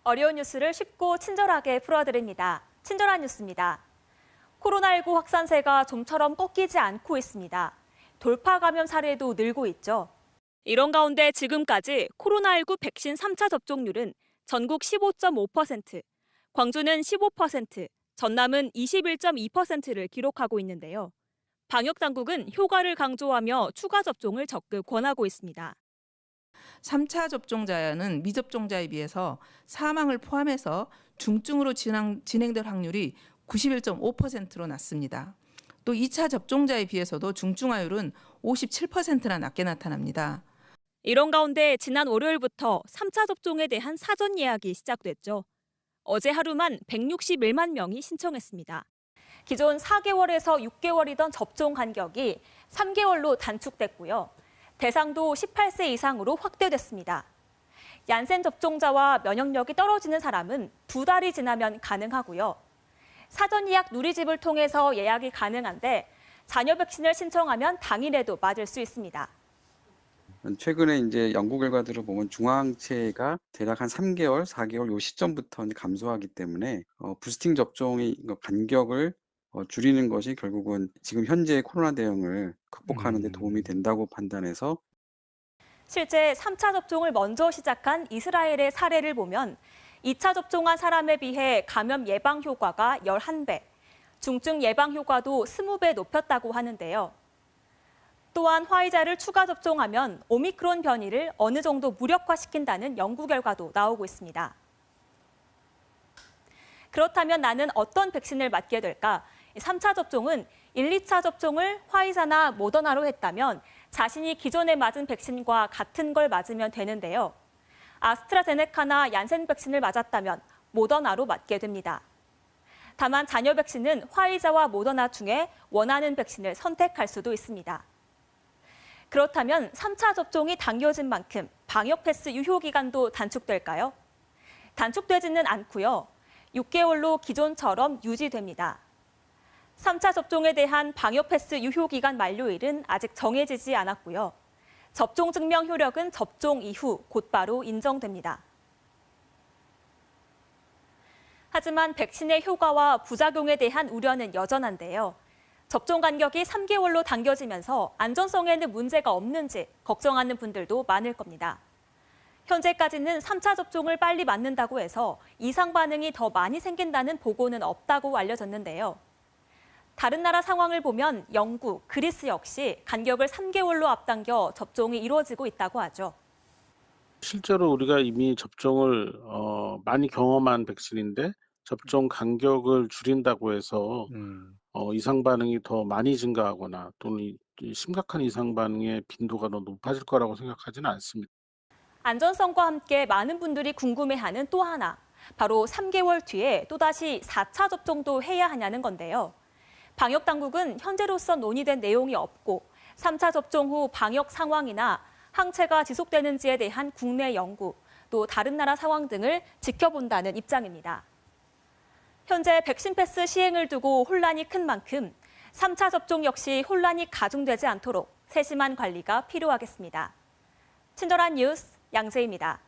어려운 뉴스를 쉽고 친절하게 풀어드립니다. 친절한 뉴스입니다. 코로나19 확산세가 좀처럼 꺾이지 않고 있습니다. 돌파 감염 사례도 늘고 있죠. 이런 가운데 지금까지 코로나19 백신 3차 접종률은 전국 15.5%, 광주는 15%, 전남은 21.2%를 기록하고 있는데요. 방역당국은 효과를 강조하며 추가 접종을 적극 권하고 있습니다. 3차 접종자는 미접종자에 비해서 사망을 포함해서 중증으로 진행될 확률이 91.5%로 낮습니다. 또 2차 접종자에 비해서도 중증화율은 57%나 낮게 나타납니다. 이런 가운데 지난 월요일부터 3차 접종에 대한 사전 예약이 시작됐죠. 어제 하루만 161만 명이 신청했습니다. 기존 4개월에서 6개월이던 접종 간격이 3개월로 단축됐고요. 대상도 18세 이상으로 확대됐습니다. 얀센 접종자와 면역력이 떨어지는 사람은 2달이 지나면 가능하고요. 사전 예약 누리집을 통해서 예약이 가능한데 자녀 백신을 신청하면 당일에도 맞을 수 있습니다. 최근에 이제 연구 결과들을 보면 중화항체가 대략 한 3개월, 4개월 요 시점부터 감소하기 때문에 부스팅 접종의 간격을 줄이는 것이 결국은 지금 현재의 코로나 대응을 극복하는 데 도움이 된다고 판단해서 실제 3차 접종을 먼저 시작한 이스라엘의 사례를 보면 2차 접종한 사람에 비해 감염 예방 효과가 11배, 중증 예방 효과도 20배 높였다고 하는데요. 또한 화이자를 추가 접종하면 오미크론 변이를 어느 정도 무력화시킨다는 연구 결과도 나오고 있습니다. 그렇다면 나는 어떤 백신을 맞게 될까? 3차 접종은 1, 2차 접종을 화이자나 모더나로 했다면 자신이 기존에 맞은 백신과 같은 걸 맞으면 되는데요. 아스트라제네카나 얀센 백신을 맞았다면 모더나로 맞게 됩니다. 다만 자녀 백신은 화이자와 모더나 중에 원하는 백신을 선택할 수도 있습니다. 그렇다면 3차 접종이 당겨진 만큼 방역 패스 유효 기간도 단축될까요? 단축되지는 않고요. 6개월로 기존처럼 유지됩니다. 3차 접종에 대한 방역 패스 유효 기간 만료일은 아직 정해지지 않았고요. 접종 증명 효력은 접종 이후 곧바로 인정됩니다. 하지만 백신의 효과와 부작용에 대한 우려는 여전한데요. 접종 간격이 3개월로 당겨지면서 안전성에는 문제가 없는지 걱정하는 분들도 많을 겁니다. 현재까지는 3차 접종을 빨리 맞는다고 해서 이상 반응이 더 많이 생긴다는 보고는 없다고 알려졌는데요. 다른 나라 상황을 보면 영국, 그리스 역시 간격을 3개월로 앞당겨 접종이 이루어지고 있다고 하죠. 실제로 우리가 이미 접종을 많이 경험한 백신인데 접종 간격을 줄인다고 해서 이상 반응이 더 많이 증가하거나 또는 이 심각한 이상 반응의 빈도가 더 높아질 거라고 생각하지는 않습니다. 안전성과 함께 많은 분들이 궁금해하는 또 하나, 바로 3개월 뒤에 또다시 4차 접종도 해야 하냐는 건데요. 방역당국은 현재로선 논의된 내용이 없고 3차 접종 후 방역 상황이나 항체가 지속되는지에 대한 국내 연구, 또 다른 나라 상황 등을 지켜본다는 입장입니다. 현재 백신 패스 시행을 두고 혼란이 큰 만큼 3차 접종 역시 혼란이 가중되지 않도록 세심한 관리가 필요하겠습니다. 친절한 뉴스 양재입니다.